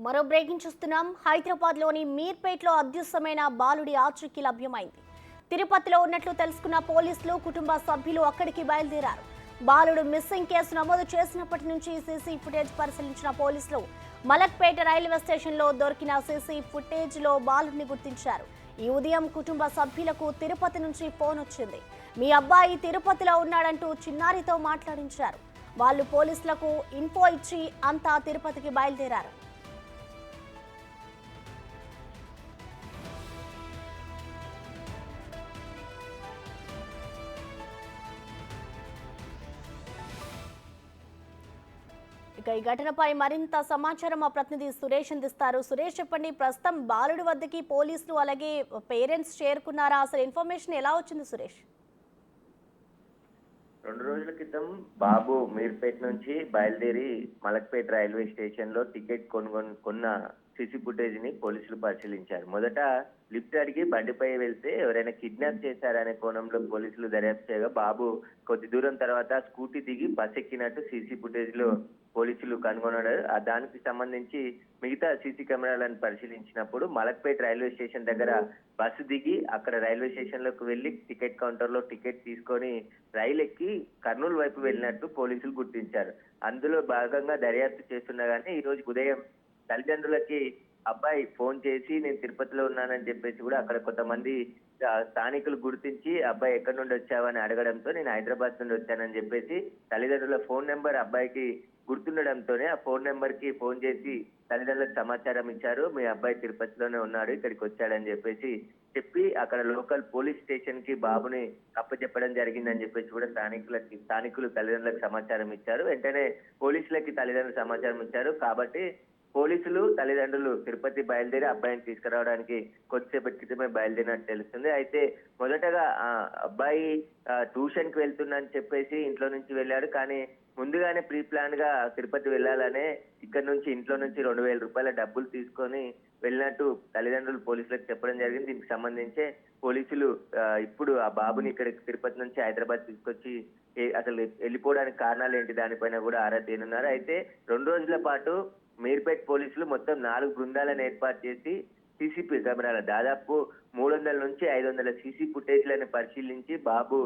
మరో బ్రేకింగ్ చూస్తున్నాం. హైదరాబాద్లోని మీర్పేట్లో అదృశ్యమైన బాలుడి ఆచూకీ లభ్యమైంది. తిరుపతిలో ఉన్నట్లు తెలుసుకున్న పోలీసులు, కుటుంబ సభ్యులు అక్కడికి బయలుదేరారు. బాలుడు మిస్సింగ్ కేసు నమోదు చేసినప్పటి నుంచి సీసీ ఫుటేజ్ పరిశీలించిన పోలీసులు మలక్పేట రైల్వే స్టేషన్లో దొరికిన సీసీ ఫుటేజ్లో బాలుడిని గుర్తించారు. ఈ ఉదయం కుటుంబ సభ్యులకు తిరుపతి నుంచి ఫోన్ వచ్చింది. మీ అబ్బాయి తిరుపతిలో ఉన్నాడంటూ చిన్నారితో మాట్లాడించారు. వాళ్ళు పోలీసులకు ఇన్ఫో ఇచ్చి అంతా తిరుపతికి బయలుదేరారు. ఇక ఈ ఘటనపై మరింత సమాచారం మా ప్రతినిధి సురేష్ అందిస్తారు. సురేష్, చెప్పండి, ప్రస్తుతం బాలుడి వద్దకి పోలీసులు అలాగే పేరెంట్స్ చేరుకున్నారా? అసలు ఇన్ఫర్మేషన్ ఎలా వచ్చింది సురేష్? 2 రోజుల క్రితం బాబు మీర్పేట నుంచి బయలుదేరి మలక్పేట రైల్వే స్టేషన్ లో టికెట్ కొన్న సీసీ ఫుటేజ్ ని పోలీసులు పరిశీలించారు. మొదట లిఫ్ట్ అడిగి బండిపై వెళ్తే ఎవరైనా కిడ్నాప్ చేశారనే కోణంలో పోలీసులు దర్యాప్తు చేయగా, బాబు కొద్ది దూరం తర్వాత స్కూటీ దిగి బస్ ఎక్కినట్టు సీసీ ఫుటేజ్ లో పోలీసులు కనుగొన్నారు. దానికి సంబంధించి మిగతా సీసీ కెమెరాలను పరిశీలించినప్పుడు మలక్పేట రైల్వే స్టేషన్ దగ్గర బస్సు దిగి అక్కడ రైల్వే స్టేషన్ లోకి వెళ్లి టికెట్ కౌంటర్ లో టికెట్ తీసుకొని రైలు ఎక్కి కర్నూలు వైపు వెళ్ళినట్టు పోలీసులు గుర్తించారు. అందులో భాగంగా దర్యాప్తు చేస్తుండగానే ఈ రోజు ఉదయం తల్లిదండ్రులకి అబ్బాయి ఫోన్ చేసి నేను తిరుపతిలో ఉన్నానని చెప్పేసి కూడా అక్కడ కొంతమంది స్థానికులు గుర్తించి అబ్బాయి ఎక్కడి నుండి వచ్చావని అడగడంతో నేను హైదరాబాద్ నుండి వచ్చానని చెప్పేసి తల్లిదండ్రుల ఫోన్ నెంబర్ అబ్బాయికి గుర్తుండడంతోనే ఆ ఫోన్ నెంబర్ కి ఫోన్ చేసి తల్లిదండ్రులకు సమాచారం ఇచ్చారు. మీ అబ్బాయి తిరుపతిలోనే ఉన్నాడు, ఇక్కడికి వచ్చాడని చెప్పేసి చెప్పి అక్కడ లోకల్ పోలీస్ స్టేషన్ కి బాబుని అప్పచెప్పడం జరిగిందని చెప్పేసి కూడా స్థానికులు తల్లిదండ్రులకు సమాచారం ఇచ్చారు. వెంటనే పోలీసులకి తల్లిదండ్రులు సమాచారం ఇచ్చారు. కాబట్టి పోలీసులు తల్లిదండ్రులు తిరుపతి బయలుదేరి అబ్బాయిని తీసుకురావడానికి కొద్దిసేపటి క్రితమే బయలుదేరినట్టు తెలుస్తుంది. అయితే మొదటగా అబ్బాయి ట్యూషన్ కి వెళ్తున్నా అని చెప్పేసి ఇంట్లో నుంచి వెళ్ళాడు. కానీ ముందుగానే ప్రీ ప్లాన్ గా తిరుపతి వెళ్ళాలనే ఇక్కడ నుంచి ఇంట్లో నుంచి 2,000 రూపాయల డబ్బులు తీసుకొని వెళ్ళినట్టు తల్లిదండ్రులు పోలీసులకు చెప్పడం జరిగింది. దీనికి సంబంధించే పోలీసులు ఇప్పుడు ఆ బాబుని ఇక్కడ తిరుపతి నుంచి హైదరాబాద్ తీసుకొచ్చి అసలు వెళ్ళిపోవడానికి కారణాలు ఏంటి దానిపైన కూడా ఆరా తీయనున్నారు. అయితే 2 రోజుల పాటు మీర్పేట్ పోలీసులు మొత్తం 4 బృందాలను ఏర్పాటు చేసి సీసీ కెమెరాల దాదాపు 300 నుంచి 500 సీసీ ఫుటేజ్లను పరిశీలించి బాబు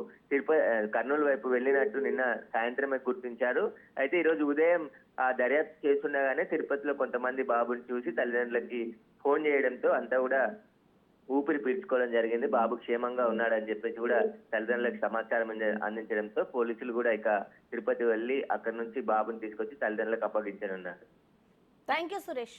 కర్నూలు వైపు వెళ్ళినట్టు నిన్న సాయంత్రమే గుర్తించారు. అయితే ఈ రోజు ఉదయం దర్యాప్తు చేస్తుండగానే తిరుపతిలో కొంతమంది బాబుని చూసి తల్లిదండ్రులకి ఫోన్ చేయడంతో అంతా కూడా ఊపిరి పీల్చుకోవడం జరిగింది. బాబు క్షేమంగా ఉన్నాడని చెప్పేసి కూడా తల్లిదండ్రులకు సమాచారం అందించడంతో పోలీసులు కూడా ఇక తిరుపతి వెళ్ళి అక్కడి నుంచి బాబుని తీసుకొచ్చి తల్లిదండ్రులకు అప్పగించనున్నారు. Thank you Suresh.